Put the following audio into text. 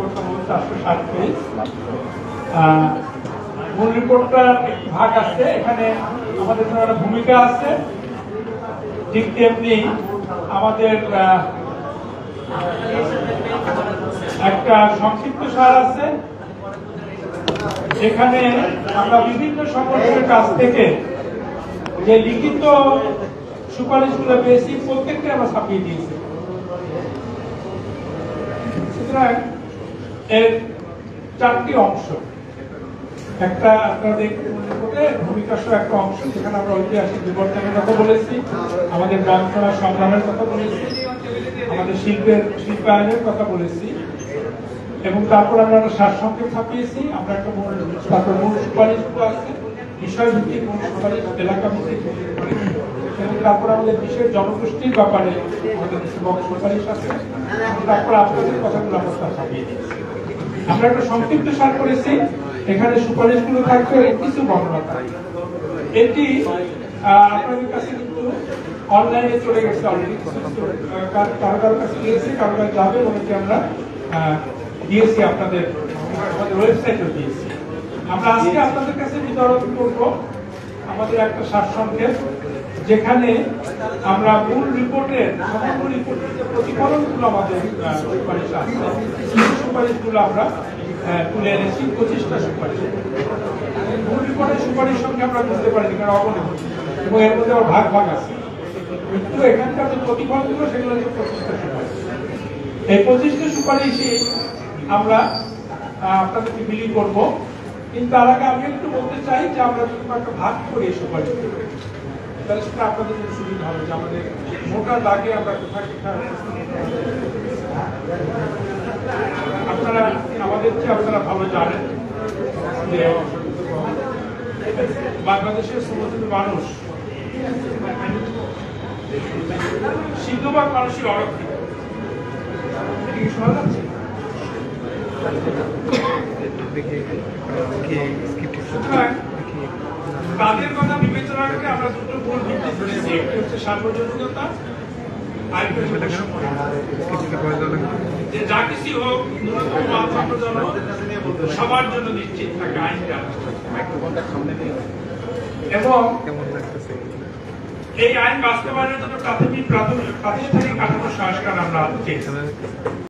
কথা বলছে 860 পেজ। মূল রিপোর্টটা ভাগ আছে, এখানে আমাদের একটা ভূমিকা আছে, ঠিক তেমনি আমাদের একটা সংক্ষিপ্ত সার আছে। এখানে আমরা বিভিন্ন সংগঠনের কাছ থেকে যে লিখিত সুপারিশগুলো পেয়েছি প্রত্যেকটা আমরা ছাপিয়ে দিয়েছি। সুতরাং এর 4টি অংশ, একটা আপনাদের ভূমিকা সহ একটা অংশ যেখানে আমরা ঐতিহাসিক বিবর্তনের কথা বলেছি, আমাদের গ্রন্থনা সংগ্রামের কথা বলেছি, আমাদের শিল্পায়নের কথা বলেছি, এবং তারপর আমরা একটা সারসংক্ষেপ ছাপিয়েছি। আমরা একটা তারপর মূল সুপারিশগুলো আছে, বিষয়ভিত্তিক মূল সুপারিশ, এলাকা ভিত্তিক সুপারিশ, এবং তারপর আমাদের বিশেষ জনগোষ্ঠীর ব্যাপারে আমাদের কিছু সুপারিশ আছে, তারপর আপনাদের কথাগুলো আমরা ছাপিয়ে দিয়েছি। আমরা একটা সংক্ষিপ্ত সার করেছি, এখানে সুপারিশগুলো থাকবে এবং কিছু বর্ণনা থাকবে। এটি আপনাদের কাছে কিন্তু অনলাইনে চলে গেছে অলরেডি, কারো কারো কাছে গিয়েছে, কারো কাছে যাবে, ওনাকে আমরা দিয়েছি, আপনাদের ওয়েবসাইটও দিয়েছি। আমরা আজকে আপনাদের কাছে বিতরণ করব আমাদের একটা সারসংক্ষেপ, যেখানে আমরা মূল রিপোর্টের সমগ্র রিপোর্টের যে প্রতিফলনগুলো আমাদের সুপারিশ আছে, সেই সুপারিশগুলো আমরা তুলে এনেছি। 25টা সুপারিশ মূল রিপোর্টের সুপারিশ সঙ্গে আমরা বুঝতে পারিনি, কারণ অবনতি, এবং এর মধ্যে আবার ভাগ ভাগ আছে, কিন্তু এখানকার যে প্রতিফলনগুলো সেগুলো হচ্ছে 25টা সুপারিশ। এই 25টা সুপারিশই আমরা আপনাদেরকে বিলি করবো। কিন্তু তার আগে আমি একটু বলতে চাই যে আমরা যদি একটা ভাগ করি এই সুপারিশ, তাহলে সেটা আপনাদের জন্য সুবিধা হবে, যে আমাদের মোটা দাগে আমরা কোথায় আপনারা আমাদের চেয়ে আপনারা ভালো জানেন যে বাংলাদেশের সমস্ত মানুষ সিন্ধুবাগ মানুষই অরক্ষিত। এটা কি শোনা যাচ্ছে? তাদের কথা বিবেচনা রেখে আমরা দুটো মূল ভিত্তি ধরেছি, একটি হচ্ছে সার্বজনীনতা, আরেকটি হচ্ছে যে যা কিছু হোক ন্যূনতম মানদণ্ড যেন সবার জন্য নিশ্চিত থাকে আইনটা, এবং এই আইন বাস্তবায়নের জন্য প্রাথমিক প্রাতিষ্ঠানিক কাঠামো সংস্কার আমরা চেয়েছি।